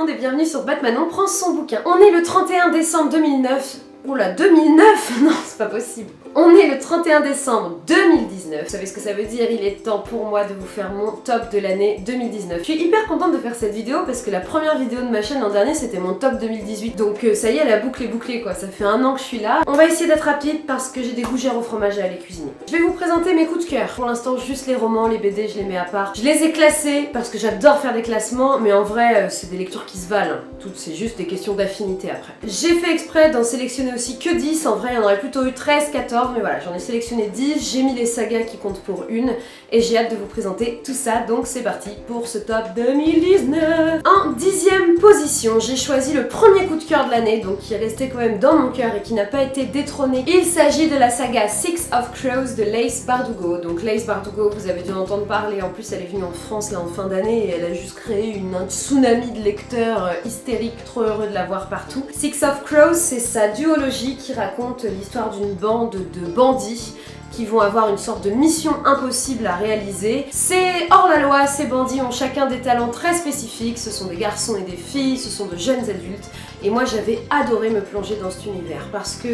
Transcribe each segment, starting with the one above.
monde et bienvenue sur Batman on prend son bouquin. On est le 31 décembre 2009. Oula, 2009? Non, c'est pas possible. On est le 31 décembre 2019. Vous savez ce que ça veut dire? Il est temps pour moi de vous faire mon top de l'année 2019. Je suis hyper contente de faire cette vidéo parce que la première vidéo de ma chaîne l'an dernier c'était mon top 2018. Donc ça y est, la boucle est bouclée quoi. Ça fait un an que je suis là. On va essayer d'être rapide parce que j'ai des gougères au fromage à aller cuisiner. Je vais vous présenter mes coups de cœur. Pour l'instant, juste les romans, les BD, je les mets à part. Je les ai classés parce que j'adore faire des classements, mais en vrai, c'est des lectures qui se valent. Tout, c'est juste des questions d'affinité après. J'ai fait exprès d'en sélectionner aussi que 10. En vrai, il y en aurait plutôt eu 13, 14, mais voilà, j'en ai sélectionné 10. J'ai mis les sagas qui comptent pour une et j'ai hâte de vous présenter tout ça. Donc c'est parti pour ce top 2019. En 10e position, j'ai choisi le premier coup de cœur de l'année, donc qui est resté quand même dans mon cœur et qui n'a pas été détrôné. Il s'agit de la saga Six of Crows de Lace Bardugo. Donc Lace Bardugo, vous avez dû en entendre parler. En plus, elle est venue en France là en fin d'année et elle a juste créé un tsunami de lecteurs hystériques, trop heureux de la voir partout. Six of Crows, c'est sa duologie qui raconte l'histoire d'une bande de bandits qui vont avoir une sorte de mission impossible à réaliser. C'est hors la loi, ces bandits ont chacun des talents très spécifiques, ce sont des garçons et des filles, ce sont de jeunes adultes, et moi j'avais adoré me plonger dans cet univers parce que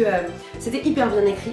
c'était hyper bien écrit.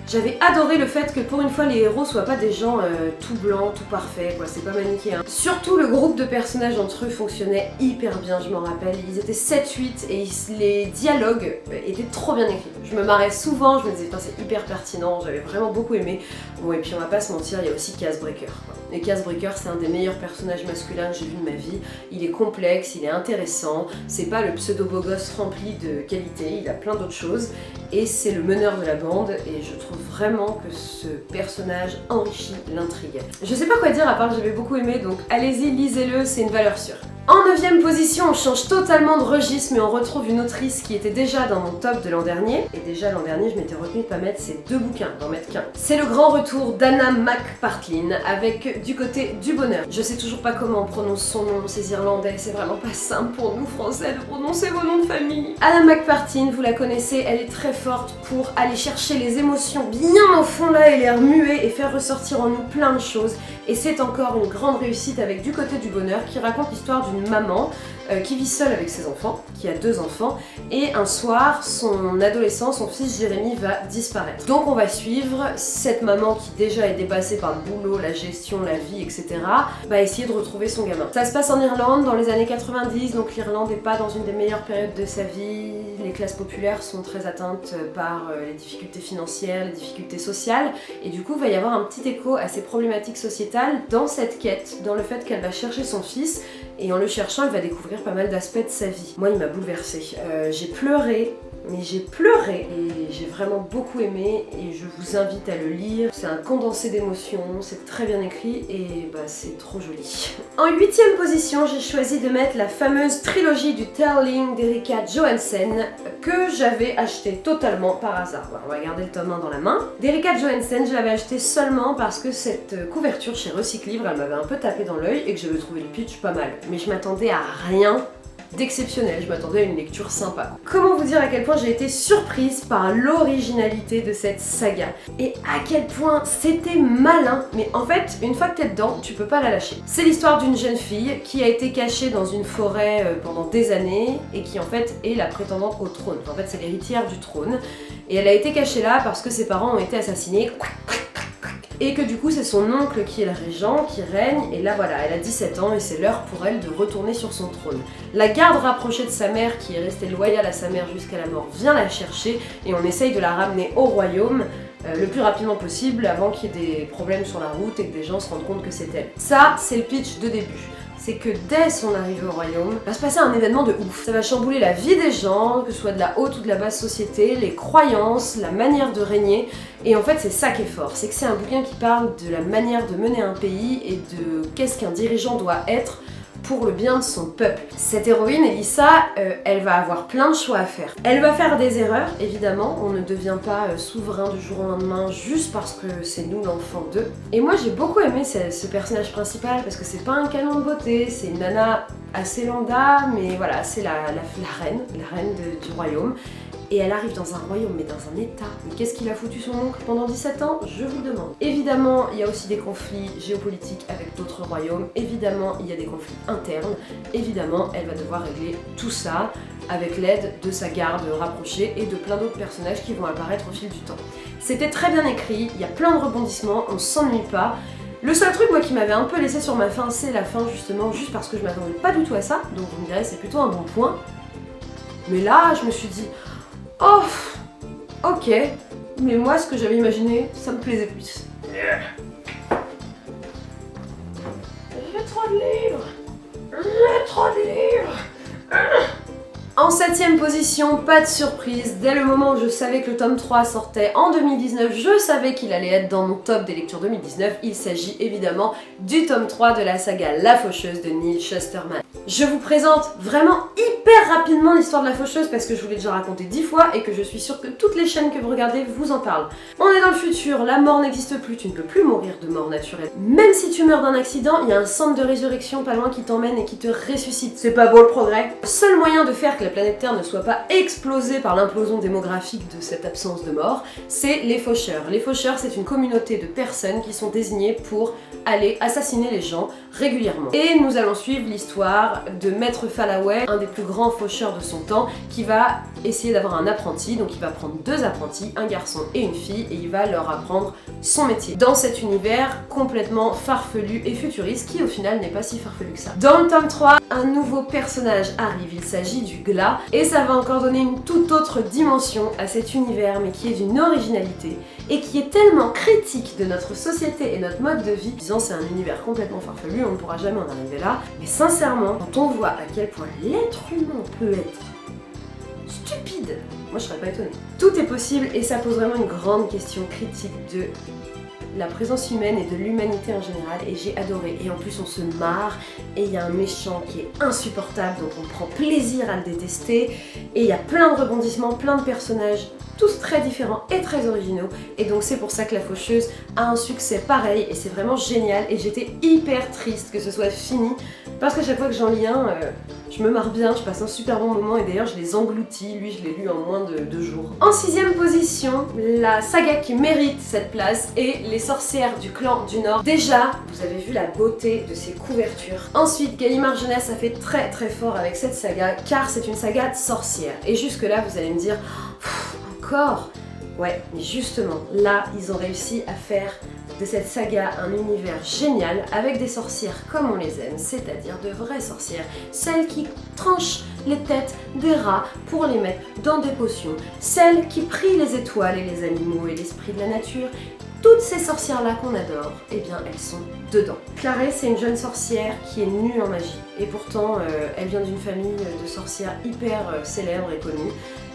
J'avais adoré le fait que pour une fois les héros soient pas des gens tout blancs, tout parfaits, quoi, c'est pas manichéen. Surtout le groupe de personnages entre eux fonctionnait hyper bien, je m'en rappelle. Ils étaient 7-8 et les dialogues étaient trop bien écrits. Je me marrais souvent, je me disais putain c'est hyper pertinent, j'avais vraiment beaucoup aimé. Bon et puis on va pas se mentir, il y a aussi Casebreaker. Et Casebreaker c'est un des meilleurs personnages masculins que j'ai vu de ma vie. Il est complexe, il est intéressant, c'est pas le pseudo beau gosse rempli de qualité, il a plein d'autres choses. Et c'est le meneur de la bande et je trouve vraiment que ce personnage enrichit l'intrigue. Je sais pas quoi dire à part que j'avais beaucoup aimé, donc allez-y, lisez-le, c'est une valeur sûre. En 9e position, on change totalement de registre, mais on retrouve une autrice qui était déjà dans mon top de l'an dernier. Et déjà l'an dernier, je m'étais retenue de pas mettre ces deux bouquins, d'en mettre qu'un. C'est le grand retour d'Anna McPartlin avec Du côté du bonheur. Je sais toujours pas comment on prononce son nom, c'est irlandais, c'est vraiment pas simple pour nous français de prononcer vos noms de famille. Anna McPartlin, vous la connaissez, elle est très forte pour aller chercher les émotions bien au fond là et les remuer et faire ressortir en nous plein de choses. Et c'est encore une grande réussite avec Du côté du bonheur qui raconte l'histoire d'une maman qui vit seule avec ses enfants, qui a 2 enfants, et un soir, son adolescent, son fils Jérémy va disparaître. Donc on va suivre cette maman qui déjà est dépassée par le boulot, la gestion, la vie, etc. va essayer de retrouver son gamin. Ça se passe en Irlande dans les années 90, donc l'Irlande n'est pas dans une des meilleures périodes de sa vie. Les classes populaires sont très atteintes par les difficultés financières, les difficultés sociales, et du coup il va y avoir un petit écho à ces problématiques sociétales dans cette quête, dans le fait qu'elle va chercher son fils, et en le cherchant elle va découvrir pas mal d'aspects de sa vie. Moi il m'a bouleversée. J'ai pleuré, mais j'ai pleuré et j'ai vraiment beaucoup aimé et je vous invite à le lire. C'est un condensé d'émotions, c'est très bien écrit et bah c'est trop joli. En 8e position, j'ai choisi de mettre la fameuse trilogie du Telling d'Erika Johansen que j'avais acheté totalement par hasard. Voilà, on va garder le tome 1 dans la main. D'Erika Johansen, je l'avais acheté seulement parce que cette couverture chez Recycle Livre, elle m'avait un peu tapé dans l'œil et que j'avais trouvé le pitch pas mal. Mais je m'attendais à rien d'exceptionnel, je m'attendais à une lecture sympa. Comment vous dire à quel point j'ai été surprise par l'originalité de cette saga et à quel point c'était malin, mais en fait une fois que t'es dedans tu peux pas la lâcher. C'est l'histoire d'une jeune fille qui a été cachée dans une forêt pendant des années et qui en fait est la prétendante au trône. En fait c'est l'héritière du trône et elle a été cachée là parce que ses parents ont été assassinés. Et que du coup c'est son oncle qui est le régent, qui règne, et là voilà, elle a 17 ans et c'est l'heure pour elle de retourner sur son trône. La garde rapprochée de sa mère, qui est restée loyale à sa mère jusqu'à la mort, vient la chercher et on essaye de la ramener au royaume le plus rapidement possible avant qu'il y ait des problèmes sur la route et que des gens se rendent compte que c'est elle. Ça, c'est le pitch de début. C'est que dès son arrivée au royaume, va se passer un événement de ouf. Ça va chambouler la vie des gens, que ce soit de la haute ou de la basse société, les croyances, la manière de régner. Et en fait, c'est ça qui est fort. C'est que c'est un bouquin qui parle de la manière de mener un pays et de qu'est-ce qu'un dirigeant doit être pour le bien de son peuple. Cette héroïne, Elissa, elle va avoir plein de choix à faire. Elle va faire des erreurs, évidemment, on ne devient pas souverain du jour au lendemain juste parce que c'est nous l'enfant d'eux. Et moi j'ai beaucoup aimé ce personnage principal parce que c'est pas un canon de beauté, c'est une nana assez lambda, mais voilà, c'est la reine du royaume. et elle arrive dans un royaume, mais dans un état. Mais qu'est-ce qu'il a foutu son oncle pendant 17 ans? Je vous le demande. Évidemment, il y a aussi des conflits géopolitiques avec d'autres royaumes, évidemment, il y a des conflits internes, évidemment, elle va devoir régler tout ça avec l'aide de sa garde rapprochée et de plein d'autres personnages qui vont apparaître au fil du temps. C'était très bien écrit, il y a plein de rebondissements, on s'ennuie pas. Le seul truc moi qui m'avait un peu laissé sur ma faim, c'est la fin justement, juste parce que je m'attendais pas du tout à ça, donc vous me direz c'est plutôt un bon point. Mais là, je me suis dit, oh, ok, mais moi ce que j'avais imaginé, ça me plaisait plus. J'ai trop de livres. J'ai trop de livres. En 7ème position, pas de surprise, dès le moment où je savais que le tome 3 sortait en 2019, je savais qu'il allait être dans mon top des lectures 2019, il s'agit évidemment du tome 3 de la saga La Faucheuse de Neal Shusterman. Je vous présente vraiment hyper rapidement l'histoire de la faucheuse parce que je vous l'ai déjà raconté 10 fois et que je suis sûre que toutes les chaînes que vous regardez vous en parlent. On est dans le futur, la mort n'existe plus, tu ne peux plus mourir de mort naturelle. Même si tu meurs d'un accident, il y a un centre de résurrection pas loin qui t'emmène et qui te ressuscite. C'est pas beau le progrès? Le seul moyen de faire que la planète Terre ne soit pas explosée par l'implosion démographique de cette absence de mort, c'est les faucheurs. Les faucheurs, c'est une communauté de personnes qui sont désignées pour aller assassiner les gens régulièrement. Et nous allons suivre l'histoire de Maître Falloway, un des plus grands faucheurs de son temps, qui va essayer d'avoir un apprenti, donc il va prendre 2 apprentis, un garçon et une fille, et il va leur apprendre son métier. Dans cet univers complètement farfelu et futuriste, qui au final n'est pas si farfelu que ça. Dans le tome 3, un nouveau personnage arrive, il s'agit du Glas, et ça va encore donner une toute autre dimension à cet univers, mais qui est d'une originalité, et qui est tellement critique de notre société et notre mode de vie, disant c'est un univers complètement farfelu, on ne pourra jamais en arriver là, mais sincèrement, quand on voit à quel point l'être humain peut être stupide, moi je serais pas étonnée. Tout est possible et ça pose vraiment une grande question critique de la présence humaine et de l'humanité en général, et j'ai adoré. Et en plus on se marre, et il y a un méchant qui est insupportable, donc on prend plaisir à le détester, et il y a plein de rebondissements, plein de personnages, tous très différents et très originaux, et donc c'est pour ça que La Faucheuse a un succès pareil, et c'est vraiment génial, et j'étais hyper triste que ce soit fini, parce qu'à chaque fois que j'en lis un, je me marre bien, je passe un super bon moment, et d'ailleurs je les engloutis, lui je l'ai lu en moins de 2 jours. En 6ème position, la saga qui mérite cette place est Les Sorcières du Clan du Nord. Déjà, vous avez vu la beauté de ses couvertures. Ensuite, Gallimard Jeunesse a fait très très fort avec cette saga, car c'est une saga de sorcières. Et jusque là, vous allez me dire, encore? Ouais, mais justement, là, ils ont réussi à faire de cette saga un univers génial avec des sorcières comme on les aime, c'est-à-dire de vraies sorcières, celles qui tranchent les têtes des rats pour les mettre dans des potions, celles qui prient les étoiles et les animaux et l'esprit de la nature. Toutes ces sorcières-là qu'on adore, eh bien elles sont dedans. Clarée, c'est une jeune sorcière qui est nue en magie, et pourtant elle vient d'une famille de sorcières hyper célèbres et connues.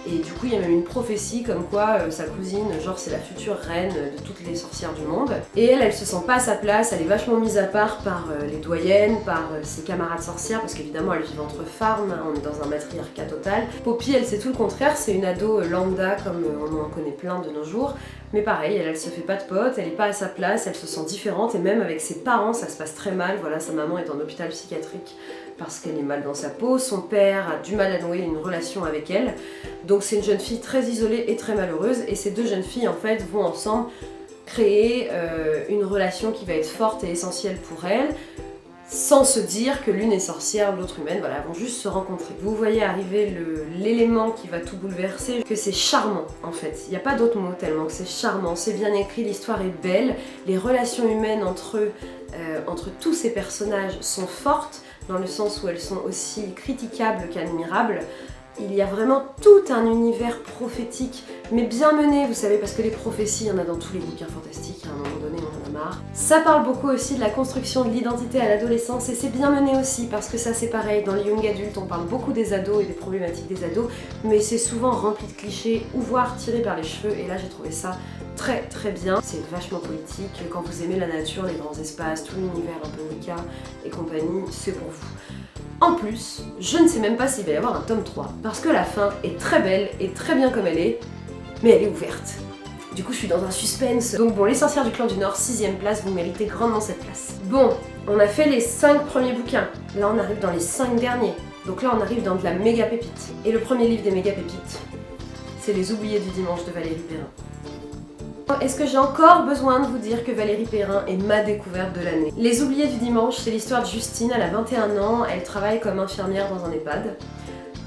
Et du coup, il y a même une prophétie comme quoi sa cousine, genre c'est la future reine de toutes les sorcières du monde. Et elle se sent pas à sa place, elle est vachement mise à part par les doyennes, par ses camarades sorcières, parce qu'évidemment elle vit entre femmes, on est dans un matriarcat total. Poppy, elle c'est tout le contraire, c'est une ado lambda comme on en connaît plein de nos jours. Mais pareil, elle se fait pas de potes, elle est pas à sa place, elle se sent différente, et même avec ses parents ça se passe très mal. Voilà, sa maman est en hôpital psychiatrique parce qu'elle est mal dans sa peau, son père a du mal à nouer une relation avec elle. Donc c'est une jeune fille très isolée et très malheureuse, et ces 2 jeunes filles en fait vont ensemble créer une relation qui va être forte et essentielle pour elle, sans se dire que l'une est sorcière, l'autre humaine, voilà, elles vont juste se rencontrer. Vous voyez arriver l'élément qui va tout bouleverser, que c'est charmant en fait. Il n'y a pas d'autre mot tellement que c'est charmant, c'est bien écrit, l'histoire est belle, les relations humaines entre tous ces personnages sont fortes, dans le sens où elles sont aussi critiquables qu'admirables. Il y a vraiment tout un univers prophétique, mais bien mené, vous savez, parce que les prophéties, il y en a dans tous les bouquins fantastiques, à un moment donné, on en a marre. Ça parle beaucoup aussi de la construction de l'identité à l'adolescence, et c'est bien mené aussi, parce que ça c'est pareil, dans les young adultes, on parle beaucoup des ados et des problématiques des ados, mais c'est souvent rempli de clichés, ou voire tiré par les cheveux, et là j'ai trouvé ça très très bien. C'est vachement politique, quand vous aimez la nature, les grands espaces, tout l'univers un peu Wicca et compagnie, c'est pour vous. En plus, je ne sais même pas s'il va y avoir un tome 3, parce que la fin est très belle et très bien comme elle est, mais elle est ouverte. Du coup, je suis dans un suspense. Donc bon, Les Sorcières du Clan du Nord, 6ème place, vous méritez grandement cette place. Bon, on a fait les 5 premiers bouquins, là on arrive dans les 5 derniers. Donc là on arrive dans de la méga pépite. Et le premier livre des méga pépites, c'est Les Oubliés du dimanche de Valérie Perrin. Est-ce que j'ai encore besoin de vous dire que Valérie Perrin est ma découverte de l'année? Les Oubliés du dimanche, c'est l'histoire de Justine, elle a 21 ans, elle travaille comme infirmière dans un EHPAD.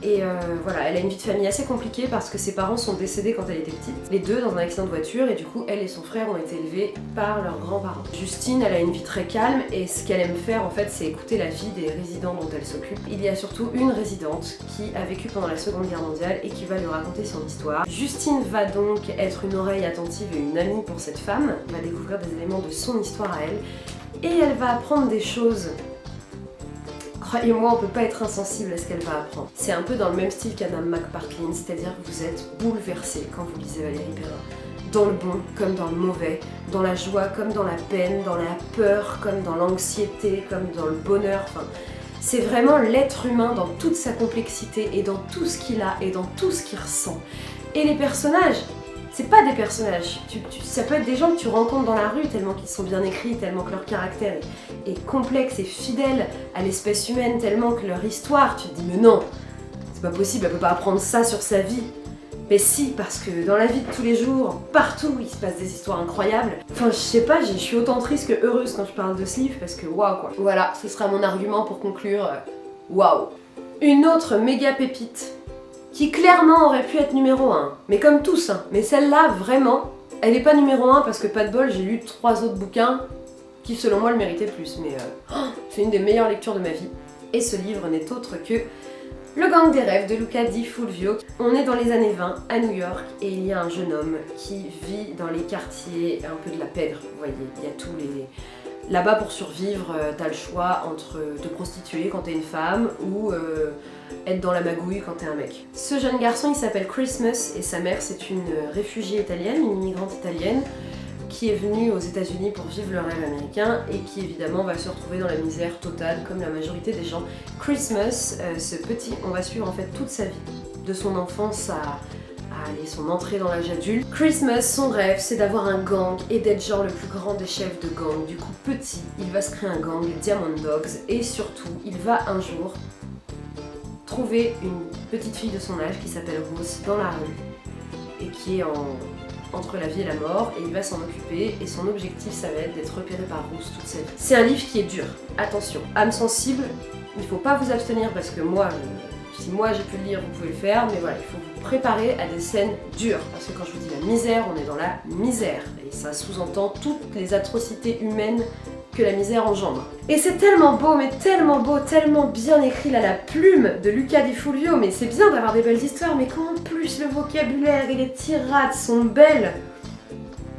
Et voilà, elle a une vie de famille assez compliquée parce que ses parents sont décédés quand elle était petite, les deux dans un accident de voiture, et du coup elle et son frère ont été élevés par leurs grands-parents. Justine, elle a une vie très calme et ce qu'elle aime faire en fait c'est écouter la vie des résidents dont elle s'occupe. Il y a surtout une résidente qui a vécu pendant la Seconde Guerre mondiale et qui va lui raconter son histoire. Justine va donc être une oreille attentive et une amie pour cette femme, elle va découvrir des éléments de son histoire à elle, et elle va apprendre des choses. Croyez-moi, on peut pas être insensible à ce qu'elle va apprendre. C'est un peu dans le même style qu'Anna McPartlin, c'est-à-dire que vous êtes bouleversé quand vous lisez Valérie Perrin. Dans le bon comme dans le mauvais, dans la joie comme dans la peine, dans la peur comme dans l'anxiété, comme dans le bonheur, enfin... C'est vraiment l'être humain dans toute sa complexité et dans tout ce qu'il a et dans tout ce qu'il ressent. Et les personnages, c'est pas des personnages, ça peut être des gens que tu rencontres dans la rue tellement qu'ils sont bien écrits, tellement que leur caractère est complexe et fidèle à l'espèce humaine, tellement que leur histoire, tu te dis mais non, c'est pas possible, elle peut pas apprendre ça sur sa vie. Mais si, parce que dans la vie de tous les jours, partout, il se passe des histoires incroyables. Enfin, je sais pas, je suis autant triste que heureuse quand je parle de ce livre, parce que waouh quoi. Voilà, ce sera mon argument pour conclure, waouh. Une autre méga pépite, qui clairement aurait pu être numéro 1, mais comme tous, hein. Mais celle-là, vraiment, elle n'est pas numéro 1 parce que pas de bol, j'ai lu 3 autres bouquins qui selon moi le méritaient plus, mais c'est une des meilleures lectures de ma vie. Et ce livre n'est autre que Le Gang des rêves de Luca Di Fulvio. On est dans les années 20 à New York et il y a un jeune homme qui vit dans les quartiers un peu de la pègre, vous voyez, il y a tous les... Là-bas pour survivre, t'as le choix entre te prostituer quand t'es une femme ou être dans la magouille quand t'es un mec. Ce jeune garçon il s'appelle Christmas et sa mère c'est une réfugiée italienne, une immigrante italienne qui est venue aux États-Unis pour vivre le rêve américain et qui évidemment va se retrouver dans la misère totale comme la majorité des gens. Christmas, ce petit, on va suivre en fait toute sa vie, de son enfance à son entrée dans l'âge adulte. Christmas, son rêve, c'est d'avoir un gang et d'être genre le plus grand des chefs de gang. Du coup, petit, il va se créer un gang, les Diamond Dogs, et surtout, il va un jour trouver une petite fille de son âge qui s'appelle Rose dans la rue et qui est entre la vie et la mort, et il va s'en occuper, et son objectif, ça va être d'être repéré par Rose toute sa vie. C'est un livre qui est dur, attention, âme sensible, il faut pas vous abstenir parce que moi, si moi j'ai pu le lire, vous pouvez le faire, mais voilà, il faut vous préparer à des scènes dures. Parce que quand je vous dis la misère, on est dans la misère. Et ça sous-entend toutes les atrocités humaines que la misère engendre. Et c'est tellement beau, mais tellement beau, tellement bien écrit là, la plume de Luca Di Fulvio. Mais c'est bien d'avoir des belles histoires, mais quand en plus le vocabulaire et les tirades sont belles.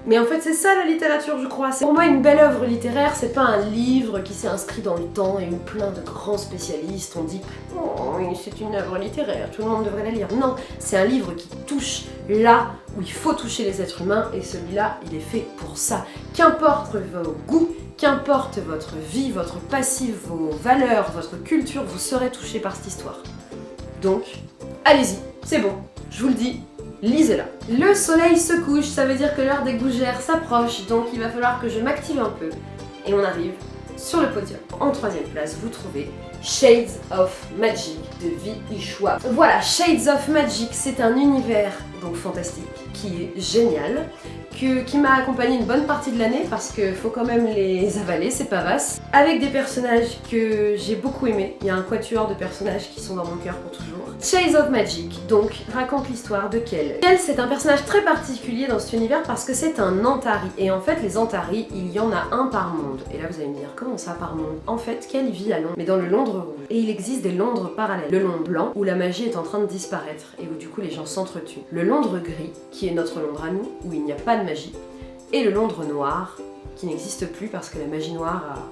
Mais en fait c'est ça la littérature je crois. Pour moi une belle œuvre littéraire c'est pas un livre qui s'est inscrit dans le temps et où plein de grands spécialistes ont dit oh oui c'est une œuvre littéraire, tout le monde devrait la lire. Non, c'est un livre qui touche là où il faut toucher les êtres humains et celui-là il est fait pour ça. Qu'importe vos goûts, qu'importe votre vie, votre passif, vos valeurs, votre culture, vous serez touché par cette histoire. Donc, allez-y, c'est bon, je vous le dis. Lisez-la. Le soleil se couche, ça veut dire que l'heure des gougères s'approche, donc il va falloir que je m'active un peu. Et on arrive sur le podium. En 3e place, vous trouvez Shades of Magic de Vi Ishwa. Voilà, Shades of Magic, c'est un univers donc fantastique qui est génial, qui m'a accompagné une bonne partie de l'année parce que faut quand même les avaler, c'est pas vaste. Avec des personnages que j'ai beaucoup aimés, il y a un quatuor de personnages qui sont dans mon cœur pour toujours. Shades of Magic, donc, raconte l'histoire de Kel. Kel, c'est un personnage très particulier dans cet univers parce que c'est un Antari. Et en fait, les Antari, il y en a un par monde. Et là, vous allez me dire, comment ça par monde? En fait, Kel vit à Londres, mais dans le Londres rouge. Et il existe des Londres parallèles. Le Londres blanc, où la magie est en train de disparaître et où du coup les gens s'entretuent. Le Londres gris, qui est notre Londres à nous, où il n'y a pas de magie. Et le Londres noir, qui n'existe plus parce que la magie noire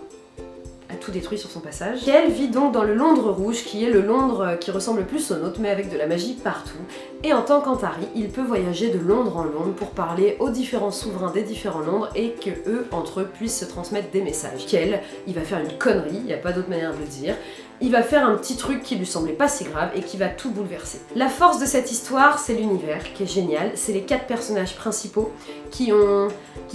a tout détruit sur son passage. Kel vit donc dans le Londres rouge, qui est le Londres qui ressemble le plus au nôtre, mais avec de la magie partout. Et en tant qu'Antari, il peut voyager de Londres en Londres pour parler aux différents souverains des différents Londres et que eux, entre eux, puissent se transmettre des messages. Kel, il va faire une connerie, il n'y a pas d'autre manière de le dire. il va faire un petit truc qui lui semblait pas si grave et qui va tout bouleverser. La force de cette histoire, c'est l'univers qui est génial, c'est les 4 personnages principaux qui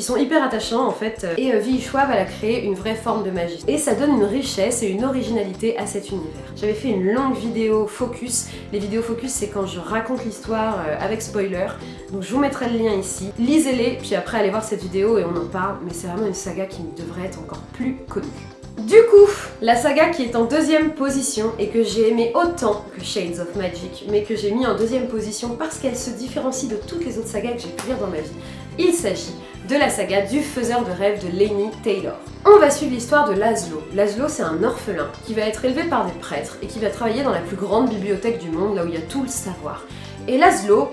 sont hyper attachants en fait, et V.E. Schwab elle a créé une vraie forme de magie. Et ça donne une richesse et une originalité à cet univers. J'avais fait une longue vidéo focus, les vidéos focus c'est quand je raconte l'histoire avec spoiler, donc je vous mettrai le lien ici. Lisez-les, puis après allez voir cette vidéo et on en parle, mais c'est vraiment une saga qui devrait être encore plus connue. Du coup, la saga qui est en 2e position et que j'ai aimé autant que Shades of Magic, mais que j'ai mis en 2e position parce qu'elle se différencie de toutes les autres sagas que j'ai pu lire dans ma vie, il s'agit de la saga du faiseur de rêves de Laini Taylor. On va suivre l'histoire de Laszlo. Laszlo, c'est un orphelin qui va être élevé par des prêtres et qui va travailler dans la plus grande bibliothèque du monde, là où il y a tout le savoir. Et Laszlo,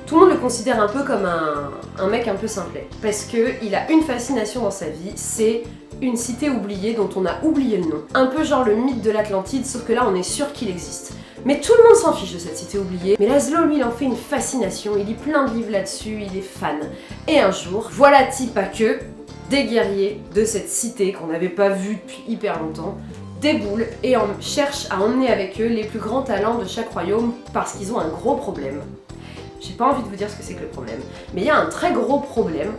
tout le monde le considère un peu comme un mec un peu simplet, parce qu'il a une fascination dans sa vie, c'est une cité oubliée dont on a oublié le nom. Un peu genre le mythe de l'Atlantide, sauf que là on est sûr qu'il existe. Mais tout le monde s'en fiche de cette cité oubliée. Mais Laszlo, lui, il en fait une fascination, il lit plein de livres là-dessus, il est fan. Et un jour, voilà-t-il pas que des guerriers de cette cité qu'on n'avait pas vue depuis hyper longtemps déboulent et cherchent à emmener avec eux les plus grands talents de chaque royaume parce qu'ils ont un gros problème. J'ai pas envie de vous dire ce que c'est que le problème, mais il y a un très gros problème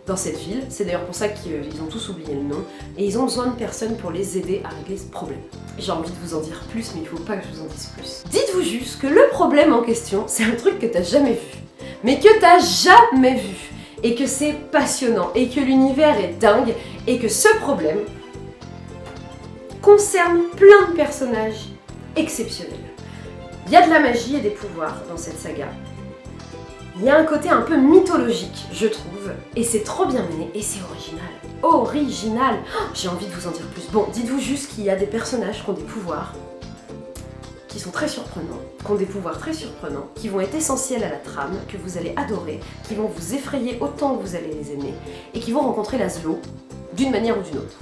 dans cette ville, c'est d'ailleurs pour ça qu'ils ont tous oublié le nom, et ils ont besoin de personnes pour les aider à régler ce problème. J'ai envie de vous en dire plus, mais il faut pas que je vous en dise plus. Dites-vous juste que le problème en question, c'est un truc que t'as jamais vu, mais que t'as jamais vu, et que c'est passionnant, et que l'univers est dingue, et que ce problème concerne plein de personnages exceptionnels. Il y a de la magie et des pouvoirs dans cette saga. Il y a un côté un peu mythologique, je trouve, et c'est trop bien mené, et c'est original. Original! Oh, j'ai envie de vous en dire plus. Bon, dites-vous juste qu'il y a des personnages qui ont des pouvoirs, qui sont très surprenants, qui ont des pouvoirs très surprenants, qui vont être essentiels à la trame, que vous allez adorer, qui vont vous effrayer autant que vous allez les aimer, et qui vont rencontrer Laszlo d'une manière ou d'une autre.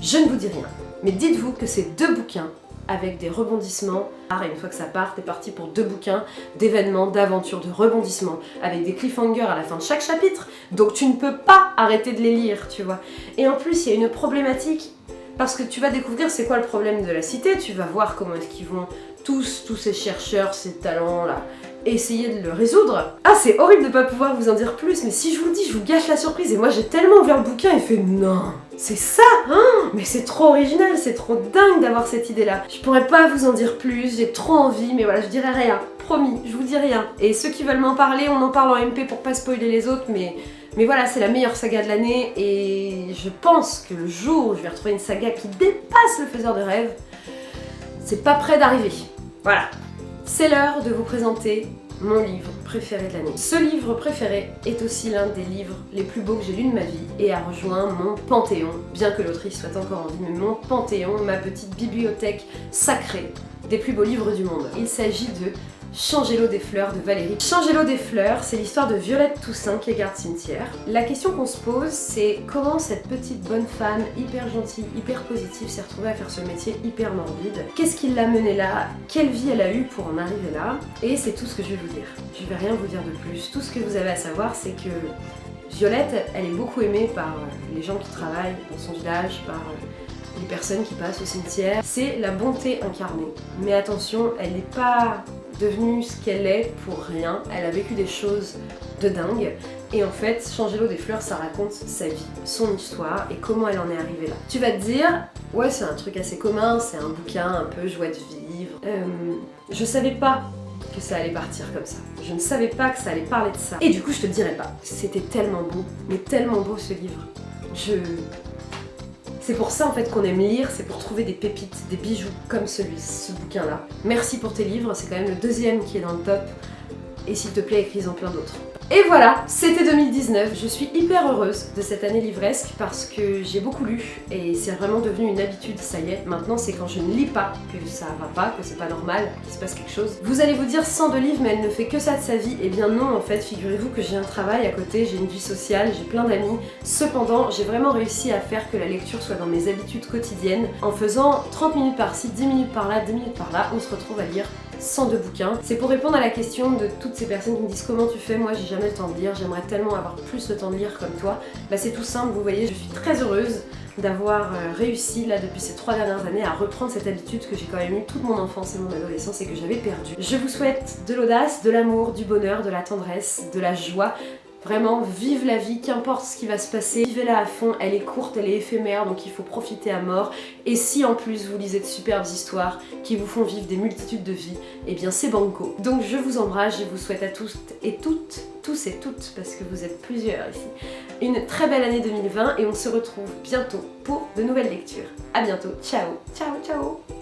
Je ne vous dis rien, mais dites-vous que ces 2 bouquins, avec des rebondissements, et une fois que ça part, t'es parti pour 2 bouquins d'événements, d'aventures, de rebondissements, avec des cliffhangers à la fin de chaque chapitre, donc tu ne peux pas arrêter de les lire, tu vois. Et en plus, il y a une problématique, parce que tu vas découvrir c'est quoi le problème de la cité, tu vas voir comment est-ce qu'ils vont tous ces chercheurs, ces talents-là, essayer de le résoudre. Ah, c'est horrible de pas pouvoir vous en dire plus, mais si je vous le dis, je vous gâche la surprise, et moi j'ai tellement ouvert le bouquin et fait non, c'est ça, hein. Mais c'est trop original, c'est trop dingue d'avoir cette idée-là. Je pourrais pas vous en dire plus, j'ai trop envie, mais voilà, je dirai rien, promis, je vous dis rien. Et ceux qui veulent m'en parler, on en parle en MP pour pas spoiler les autres, mais voilà, c'est la meilleure saga de l'année, et je pense que le jour où je vais retrouver une saga qui dépasse le faiseur de rêves, c'est pas près d'arriver. Voilà. C'est l'heure de vous présenter mon livre préféré de l'année. Ce livre préféré est aussi l'un des livres les plus beaux que j'ai lus de ma vie et a rejoint mon panthéon, bien que l'autrice soit encore en vie, mais mon panthéon, ma petite bibliothèque sacrée des plus beaux livres du monde. Il s'agit de Changer l'eau des fleurs de Valérie. Changer l'eau des fleurs, c'est l'histoire de Violette Toussaint qui est garde-cimetière. La question qu'on se pose, c'est comment cette petite bonne femme, hyper gentille, hyper positive, s'est retrouvée à faire ce métier hyper morbide. Qu'est-ce qui l'a menée là? Quelle vie elle a eue pour en arriver là? Et c'est tout ce que je vais vous dire. Je vais rien vous dire de plus. Tout ce que vous avez à savoir, c'est que Violette, elle est beaucoup aimée par les gens qui travaillent dans son village, par les personnes qui passent au cimetière. C'est la bonté incarnée. Mais attention, elle n'est pas devenue ce qu'elle est pour rien. Elle a vécu des choses de dingue. Et en fait, Changer l'eau des fleurs, ça raconte sa vie, son histoire et comment elle en est arrivée là. Tu vas te dire, ouais, c'est un truc assez commun, c'est un bouquin un peu joie de vivre. Je savais pas que ça allait partir comme ça. Je ne savais pas que ça allait parler de ça. Et du coup, je te le dirais pas. C'était tellement beau, mais tellement beau ce livre. C'est pour ça en fait qu'on aime lire, c'est pour trouver des pépites, des bijoux comme ce bouquin-là. Merci pour tes livres, c'est quand même le 2e qui est dans le top. Et s'il te plaît, écris-en plein d'autres. Et voilà, c'était 2019. Je suis hyper heureuse de cette année livresque parce que j'ai beaucoup lu et c'est vraiment devenu une habitude, ça y est. Maintenant, c'est quand je ne lis pas que ça va pas, que c'est pas normal, qu'il se passe quelque chose. Vous allez vous dire 102 livres, mais elle ne fait que ça de sa vie. Eh bien non, en fait, figurez-vous que j'ai un travail à côté, j'ai une vie sociale, j'ai plein d'amis. Cependant, j'ai vraiment réussi à faire que la lecture soit dans mes habitudes quotidiennes en faisant 30 minutes par-ci, 10 minutes par-là, 10 minutes par-là. On se retrouve à lire 102 bouquins. C'est pour répondre à la question de toutes ces personnes qui me disent comment tu fais, moi j'ai jamais le temps de lire, j'aimerais tellement avoir plus le temps de lire comme toi. Bah c'est tout simple, vous voyez, je suis très heureuse d'avoir réussi là depuis ces 3 dernières années à reprendre cette habitude que j'ai quand même eu toute mon enfance et mon adolescence et que j'avais perdue. Je vous souhaite de l'audace, de l'amour, du bonheur, de la tendresse, de la joie. Vraiment, vive la vie, qu'importe ce qui va se passer, vivez-la à fond, elle est courte, elle est éphémère, donc il faut profiter à mort. Et si en plus vous lisez de superbes histoires qui vous font vivre des multitudes de vies, eh bien c'est banco. Donc je vous embrasse, je vous souhaite à tous et toutes, tous et toutes, parce que vous êtes plusieurs ici, une très belle année 2020 et on se retrouve bientôt pour de nouvelles lectures. A bientôt, ciao, ciao, ciao.